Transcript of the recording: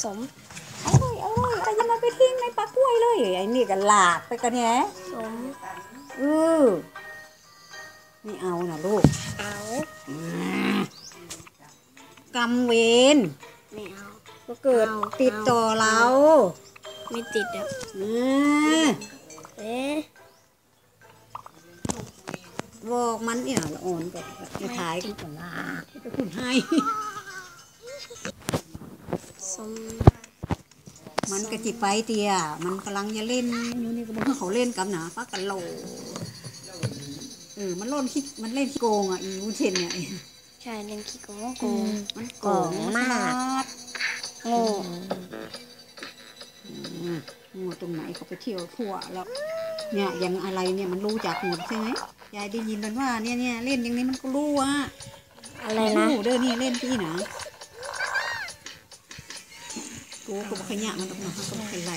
สมแต่ยังมาไปทิ้งในปลากล้วยเลยไอ้นี่ก็หลากไปกันแหนสมไม่เอานะลูกเอากรรมเวรไม่เอาก็เกิดติดต่อเราไม่ติดอ่ะเอ๊ะบอกมันเนี่ยละอ่อนก็จะถ่ายกันละจะคุณให้สมมันกระจิบไปเตียมันกำลังจะเล่นอยู่นี่ก็บอกเขาเล่นกับหนาปักกันโหลมันเล่นขี้โกงอ่ะอีวุ้นเส้นเนี่ยใช่เล่นขี้โกงมันโกงมากโง่ตรงไหนเขาไปเที่ยวทั่วแล้วเนี่ยอย่างอะไรเนี่ยมันรู้จักหมดใช่ไหมยายได้ยินมันว่าเนี่ยเล่นอย่างนี้มันก็รู้ว่าอะไรนะเด้อนี่เล่นที่นะกูก็บอกขยะมันออกมาก็บอกขยไหล